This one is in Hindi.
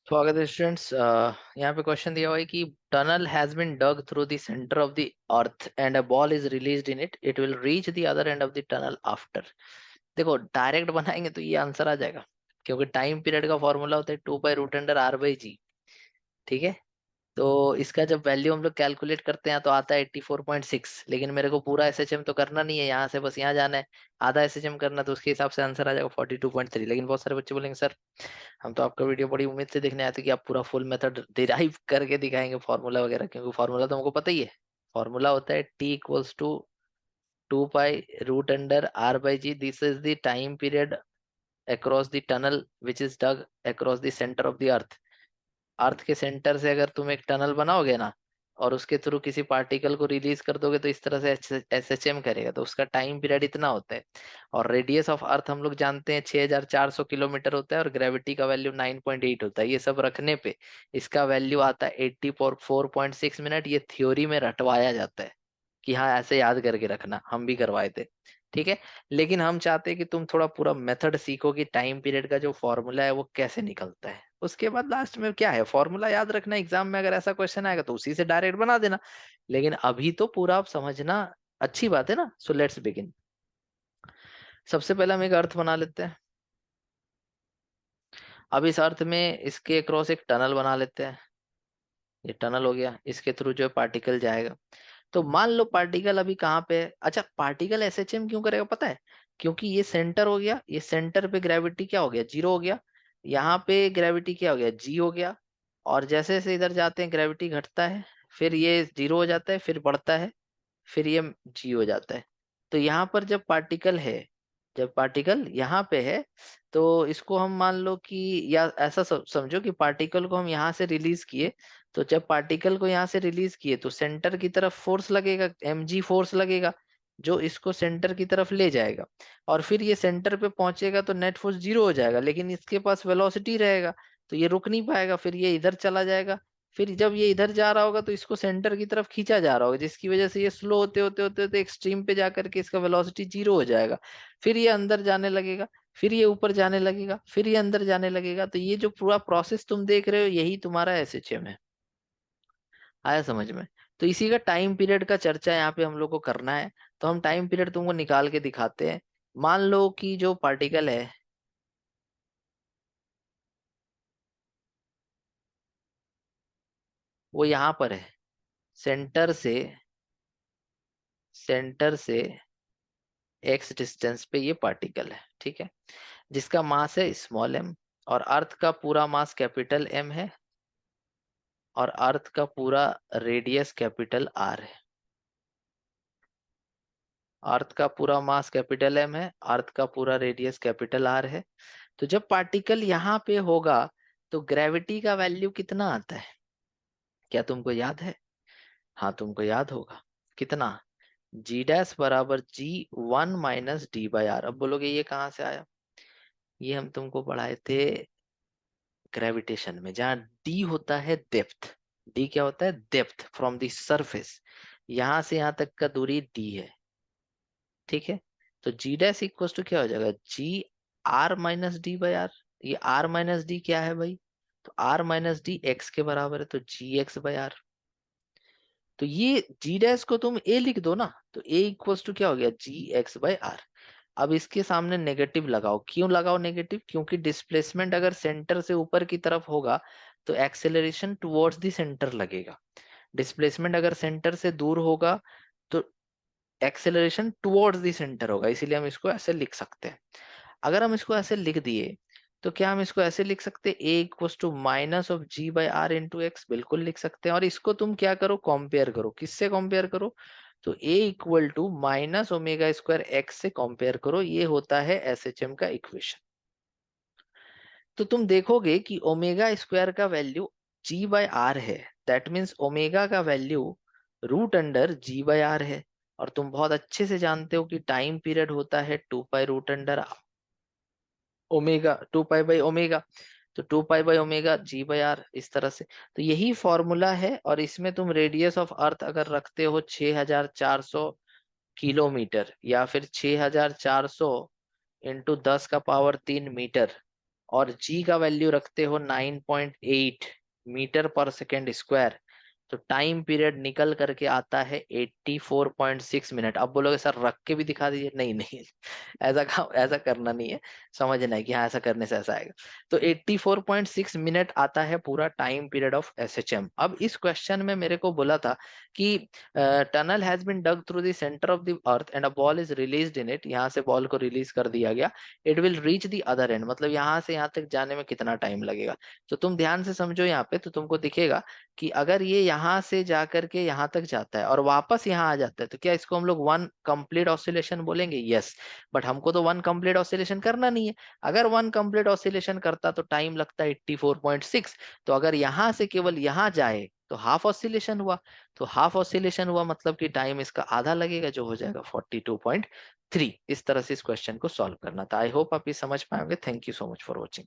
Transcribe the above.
स्वागत है स्टूडेंट्स। यहाँ पे क्वेश्चन दिया हुआ है कि tunnel has been dug through the centre of the earth and a ball is released in it it will reach the other end of the tunnel after. देखो डायरेक्ट बनाएंगे तो ये आंसर आ जाएगा, क्योंकि टाइम पीरियड का फॉर्मूला होता है 2 पाई रूट अंडर r/g। ठीक है, तो इसका जब वैल्यू हम लोग कैलकुलेट करते हैं तो आता है 84.6, लेकिन मेरे को पूरा एसएचएम तो करना नहीं है, यहाँ से बस यहाँ जाना है, आधा एसएचएम करना, तो उसके हिसाब से आंसर आ जाएगा 42.3। लेकिन बहुत सारे बच्चे बोलेंगे सर हम तो आपका वीडियो बड़ी उम्मीद से देखने आए थे कि आप पूरा फुल मेथड डिराइव करके दिखाएंगे फॉर्मूला वगैरह, क्योंकि फॉर्मूला तो हमको पता ही है। फॉर्मूला होता है T = 2 pi root under r/g। This is the time period across the tunnel which is dug across the centre of the earth. Earth के सेंटर से अगर तुम एक टनल बनाओगे ना, और उसके थ्रू किसी पार्टिकल को रिलीज कर दोगे तो इस तरह से एसएचएम करेगा, तो उसका टाइम पीरियड इतना होता है। और रेडियस ऑफ अर्थ हम लोग जानते हैं 6400 किलोमीटर होता है, और ग्रेविटी का वैल्यू 9.8 होता है। ये सब रखने पे इसका वैल्यू आता है 84.6 मिनट। ये थ्योरी में रटवाया जाता है कि हाँ ऐसे याद करके रखना, हम भी करवाए थे। ठीक है, लेकिन हम चाहते हैं कि तुम थोड़ा पूरा मेथड सीखो कि टाइम पीरियड का जो फॉर्मूला है वो कैसे निकलता है। उसके बाद लास्ट में क्या है, फॉर्मूला याद रखना। एग्जाम में अगर ऐसा क्वेश्चन आएगा तो उसी से डायरेक्ट बना देना, लेकिन अभी तो पूरा आप समझना। अच्छी बात है ना। So let's begin. सबसे पहले हम एक अर्थ बना लेते हैं। अब इस अर्थ में इसके अक्रॉस एक टनल बना लेते हैं। ये टनल हो गया, इसके थ्रू जो है पार्टिकल जाएगा। तो मान लो पार्टिकल अभी कहाँ पे है। अच्छा, पार्टिकल एसएचएम क्यों करेगा पता है? क्योंकि ये सेंटर हो गया, ये सेंटर पे ग्रेविटी क्या हो गया, 0 हो गया। यहाँ पे ग्रेविटी क्या हो गया, जी हो गया। और जैसे जैसे इधर जाते हैं ग्रेविटी घटता है, फिर ये 0 हो जाता है, फिर बढ़ता है, फिर ये जी हो जाता है। तो यहाँ पर जब पार्टिकल है, जब पार्टिकल यहाँ पे है, तो इसको हम मान लो कि, या ऐसा समझो कि पार्टिकल को हम यहाँ से रिलीज किए। तो जब पार्टिकल को यहाँ से रिलीज किए तो सेंटर की तरफ फोर्स लगेगा, mg फोर्स लगेगा, जो इसको सेंटर की तरफ ले जाएगा। और फिर ये सेंटर पे पहुंचेगा तो नेट फोर्स 0 हो जाएगा, लेकिन इसके पास वेलोसिटी रहेगा, तो ये रुक नहीं पाएगा, फिर ये इधर चला जाएगा। फिर जब ये इधर जा रहा होगा तो इसको सेंटर की तरफ खींचा जा रहा होगा, जिसकी वजह से ये स्लो होते होते होते होते एक्सट्रीम पे जाकर के इसका वेलोसिटी 0 हो जाएगा। फिर ये अंदर जाने लगेगा, फिर ये ऊपर जाने लगेगा, फिर ये अंदर जाने लगेगा। तो ये जो पूरा प्रोसेस तुम देख रहे हो यही तुम्हारा एसएचएम है। आया समझ में? तो इसी का टाइम पीरियड का चर्चा यहाँ पे हम लोग को करना है। तो हम टाइम पीरियड तुमको निकाल के दिखाते हैं। मान लो कि जो पार्टिकल है वो यहाँ पर है, सेंटर से, सेंटर से एक्स डिस्टेंस पे ये पार्टिकल है। ठीक है, जिसका मास है स्मॉल एम, और अर्थ का पूरा मास कैपिटल एम है, और अर्थ का पूरा रेडियस कैपिटल आर है। अर्थ का पूरा मास कैपिटल एम है, अर्थ का पूरा रेडियस कैपिटल आर है। तो जब पार्टिकल यहाँ पे होगा तो ग्रेविटी का वैल्यू कितना आता है, क्या तुमको याद है? हाँ तुमको याद होगा। कितना? जी डैश बराबर G1 - D/R। अब बोलोगे ये कहाँ से आया? ये हम तुमको पढ़ाए थे ग्रेविटेशन में, जहाँ डी होता है डेप्थ। डी क्या होता है? Depth from the surface. यहाँ से यहाँ तक का दूरी डी है। ठीक है, तो जी डैश इक्वल टू क्या हो जाएगा, G r - D/R। ये r - D क्या है भाई? तो r - D x के बराबर है, तो Gx/r। तो ये जी डैश को तुम ए लिख दो ना, तो ए इक्वल्स टू क्या हो गया, Gx/r। अब इसके सामने नेगेटिव लगाओ। क्यों लगाओ नेगेटिव? क्योंकि डिस्प्लेसमेंट अगर सेंटर से ऊपर की तरफ होगा तो एक्सेलरेशन टुवर्ड्स द सेंटर लगेगा। डिस्प्लेसमेंट अगर सेंटर से दूर होगा तो एक्सेलरेशन टुवर्ड्स द सेंटर होगा। इसीलिए हम इसको ऐसे लिख सकते हैं। अगर हम इसको ऐसे लिख दिए तो क्या हम इसको ऐसे लिख सकते हैं, ए इक्वल्स टू -G/r × x? बिल्कुल लिख सकते हैं। और इसको तुम क्या करो, कंपेयर करो। किससे कंपेयर करो? तो ए इक्वल टू -ω²x से कंपेयर करो। ये होता है एसएचएम का इक्वेशन। तो तुम देखोगे कि ओमेगा स्क्वायर का वैल्यू G/r है। दैट मीन्स ओमेगा का वैल्यू √G/r है। और तुम बहुत अच्छे से जानते हो कि टाइम पीरियड होता है 2 पाई √ओमेगा, 2 पाई/ओमेगा। तो 2 पाई/ओमेगा G/r, इस तरह से। तो यही फॉर्मूला है। और इसमें तुम रेडियस ऑफ अर्थ अगर रखते हो 6400 किलोमीटर, या फिर 6400 × 10⁻³ मीटर, और जी का वैल्यू रखते हो 9.8 मीटर पर सेकेंड स्क्वायर, तो टाइम पीरियड निकल करके आता है 84.6 मिनट। अब बोलोगे सर रख के भी दिखा दीजिए, नहीं नहीं ऐसा काम ऐसा करना नहीं है, समझना है कि हाँ ऐसा करने से ऐसा आएगा। तो 84.6 मिनट आता है पूरा टाइम पीरियड ऑफ एसएचएम। अब इस क्वेश्चन में मेरे को बोला था कि tunnel has been dug through the centre of the earth and a ball is released in it, यहाँ से बॉल को रिलीज कर दिया गया, it will reach the other end, मतलब यहाँ से यहाँ तक जाने में कितना टाइम लगेगा। तो तुम ध्यान से समझो यहाँ पे, तो तुमको दिखेगा कि अगर ये यहाँ से जा करके यहाँ तक जाता है और वापस यहाँ आ जाता है, तो क्या इसको हम लोग वन कंप्लीट ऑसिलेशन बोलेंगे? यस। बट हमको तो वन कंप्लीट ऑसिलेशन करना नहीं है। अगर वन कंप्लीट ऑसिलेशन करता तो टाइम लगता है 84.6। तो अगर यहाँ से केवल यहाँ जाए तो हाफ ऑसिलेशन हुआ, तो हाफ ऑसिलेशन हुआ मतलब कि टाइम इसका आधा लगेगा, जो हो जाएगा 42.3। इस तरह से इस क्वेश्चन को सॉल्व करना था। आई होप आप ये समझ पाएंगे। Thank you so much for watching.